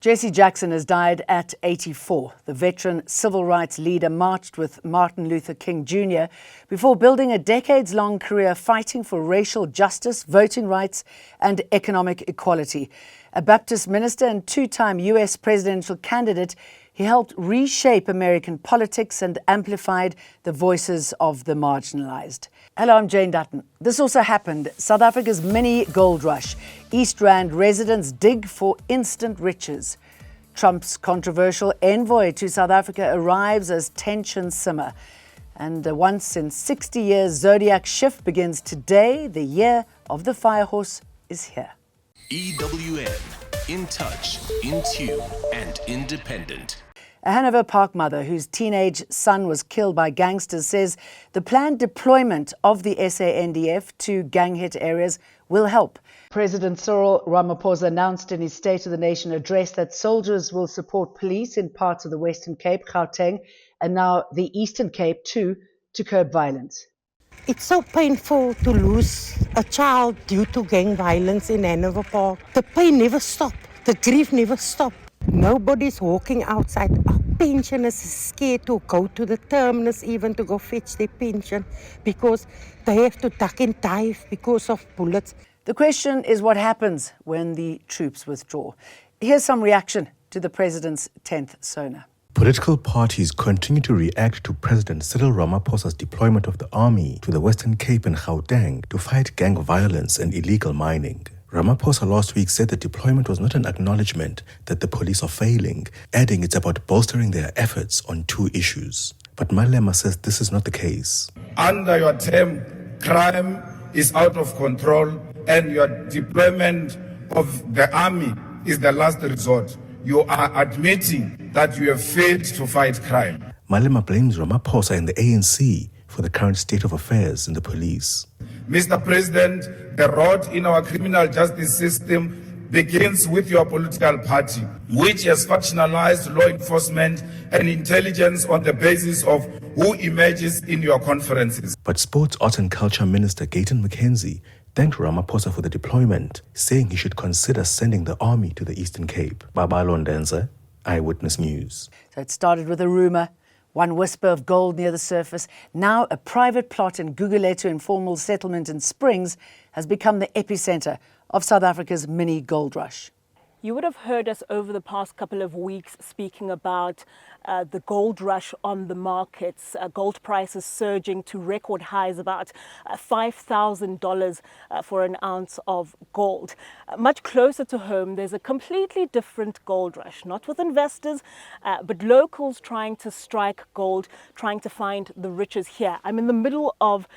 Jesse Jackson has died at 84. The veteran civil rights leader marched with Martin Luther King Jr. before building a decades-long career fighting for racial justice, voting rights, and economic equality. A Baptist minister and two-time U.S. presidential candidate, he helped reshape American politics and amplified the voices of the marginalized. Hello, I'm Jane Dutton. This also happened. South Africa's mini gold rush. East Rand residents dig for instant riches. Trump's controversial envoy to South Africa arrives as tensions simmer. And once in 60 years, zodiac shift begins today. The year of the firehorse is here. EWN, in touch, in tune, and independent. A Hanover Park mother whose teenage son was killed by gangsters says the planned deployment of the SANDF to gang-hit areas will help. President Cyril Ramaphosa announced in his State of the Nation address that soldiers will support police in parts of the Western Cape, Gauteng, and now the Eastern Cape too, to curb violence. It's so painful to lose a child due to gang violence in Hanover Park. The pain never stopped. The grief never stopped. Nobody's walking outside. Our pensioners are scared to go to the terminus even to go fetch their pension because they have to duck and dive because of bullets. The question is what happens when the troops withdraw. Here's some reaction to the president's 10th SONA. Political parties continue to react to President Cyril Ramaphosa's deployment of the army to the Western Cape and Gauteng to fight gang violence and illegal mining. Ramaphosa last week said the deployment was not an acknowledgement that the police are failing, adding it's about bolstering their efforts on two issues. But Malema says this is not the case. Under your term, crime is out of control and your deployment of the army is the last resort. You are admitting that you have failed to fight crime. Malema blames Ramaphosa and the ANC for the current state of affairs in the police. Mr. President, the rot in our criminal justice system begins with your political party, which has factionalized law enforcement and intelligence on the basis of who emerges in your conferences. But Sports, Arts and Culture Minister Gayton McKenzie thanked Ramaphosa for the deployment, saying he should consider sending the army to the Eastern Cape. Babalo Ndenza, Eyewitness News. So it started with a rumour. One whisper of gold near the surface. Now a private plot in Gugulethu informal settlement in Springs has become the epicentre of South Africa's mini gold rush. You would have heard us over the past couple of weeks speaking about the gold rush on the markets, gold prices surging to record highs, about $5,000 for an ounce of gold. Much closer to home, there's a completely different gold rush, not with investors, but locals trying to strike gold, trying to find the riches here. I'm in the middle of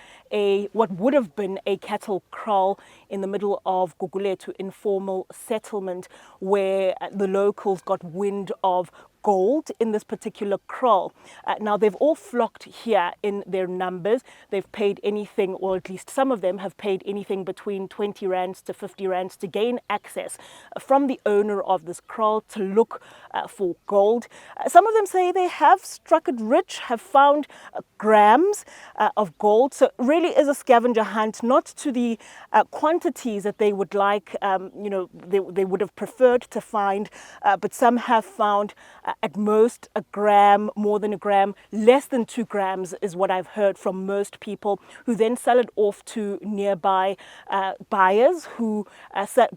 what would have been a cattle kraal in the middle of Gugulethu informal settlement, where the locals got wind of gold in this particular kraal. Now they've all flocked here in their numbers. They've paid anything, or at least some of them have paid anything between 20 rands to 50 rands to gain access from the owner of this kraal to look for gold. Some of them say they have struck it rich, have found grams of gold. So it really is a scavenger hunt, not to the quantities that they would like, they would have preferred to find, but some have found at most a gram, more than a gram, less than 2 grams is what I've heard from most people, who then sell it off to nearby buyers who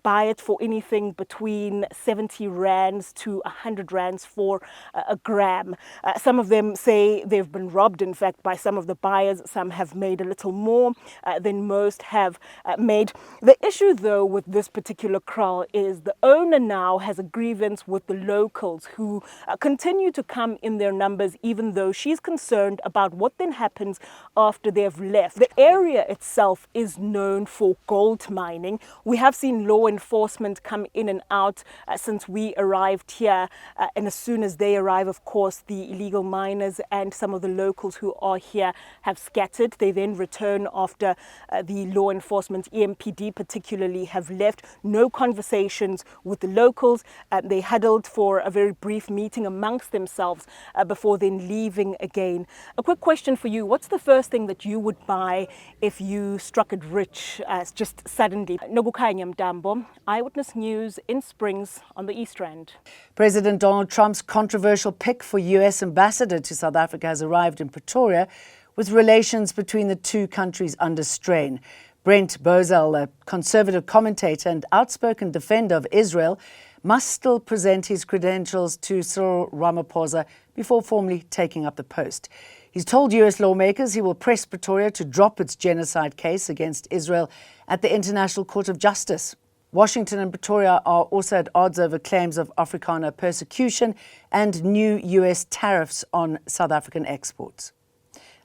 buy it for anything between 70 rands to 100 rands for a gram. Some of them say they've been robbed, in fact, by some of the buyers. Some have made a little more than most have made. The issue, though, with this particular kraal is the owner now has a grievance with the locals who continue to come in their numbers, even though she's concerned about what then happens after they've left. The area itself is known for gold mining. We have seen law enforcement come in and out since we arrived here, and as soon as they arrive, of course, the illegal miners and some of the locals who are here have scattered. They then return after the law enforcement, EMPD particularly, have left. No conversations with the locals. They huddled for a very brief meeting competing amongst themselves before then leaving again. A quick question for you. What's the first thing that you would buy if you struck it rich just suddenly? Nobukhanya Mtambo, Eyewitness News in Springs on the East Rand. President Donald Trump's controversial pick for US ambassador to South Africa has arrived in Pretoria, with relations between the two countries under strain. Brent Bozell, a conservative commentator and outspoken defender of Israel, must still present his credentials to Cyril Ramaphosa before formally taking up the post. He's told US lawmakers he will press Pretoria to drop its genocide case against Israel at the International Court of Justice. Washington and Pretoria are also at odds over claims of Afrikaner persecution and new US tariffs on South African exports.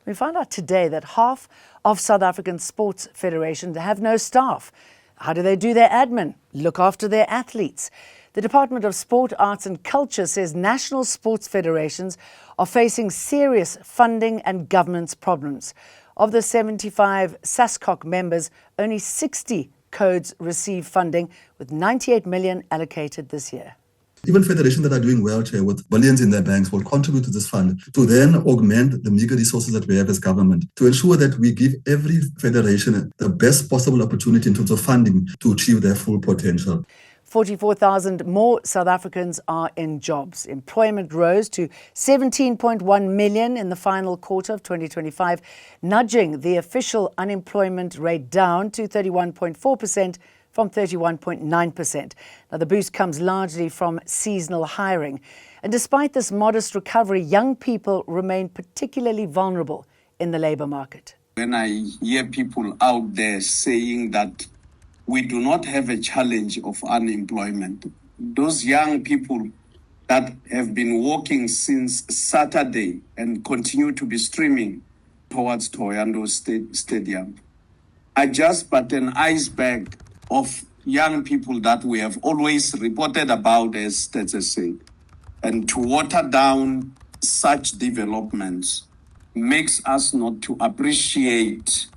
We found out today that half of South African sports federations have no staff. How do they do their admin? Look after their athletes. The Department of Sport, Arts and Culture says national sports federations are facing serious funding and governance problems. Of the 75 SASCOC members, only 60 codes receive funding, with 98 million allocated this year. Even federations that are doing well, Chair, with billions in their banks will contribute to this fund to then augment the meager resources that we have as government to ensure that we give every federation the best possible opportunity in terms of funding to achieve their full potential. 44,000 more South Africans are in jobs. Employment rose to 17.1 million in the final quarter of 2025, nudging the official unemployment rate down to 31.4%. from 31.9%. Now, the boost comes largely from seasonal hiring. And despite this modest recovery, young people remain particularly vulnerable in the labour market. When I hear people out there saying that we do not have a challenge of unemployment, those young people that have been walking since Saturday and continue to be streaming towards Thohoyandou Stadium are just but an iceberg of young people that we have always reported about as Stats. And to water down such developments makes us not to appreciate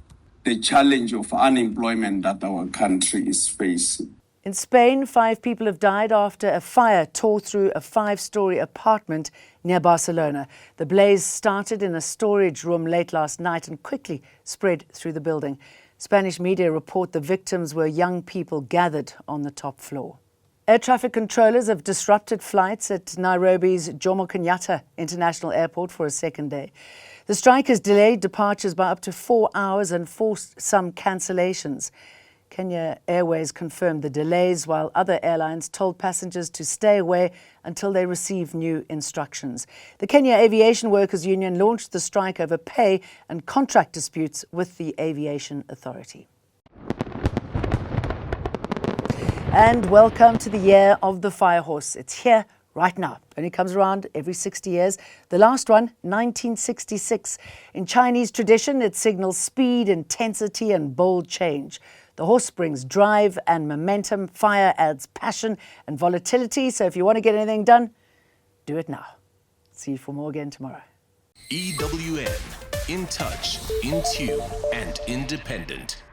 the challenge of unemployment that our country is facing. In Spain, 5 people have died after a fire tore through a 5-story apartment near Barcelona. The blaze started in a storage room late last night and quickly spread through the building. Spanish media report the victims were young people gathered on the top floor. Air traffic controllers have disrupted flights at Nairobi's Jomo Kenyatta International Airport for a second day. The strike has delayed departures by up to 4 hours and forced some cancellations. Kenya Airways confirmed the delays, while other airlines told passengers to stay away until they receive new instructions. The Kenya Aviation Workers Union launched the strike over pay and contract disputes with the Aviation Authority. And welcome to the year of the Firehorse. It's here right now. Only comes around every 60 years. The last one, 1966. In Chinese tradition, it signals speed, intensity, and bold change. The horse brings drive and momentum. Fire adds passion and volatility. So if you want to get anything done, do it now. See you for more again tomorrow. EWN, in touch, in tune, and independent.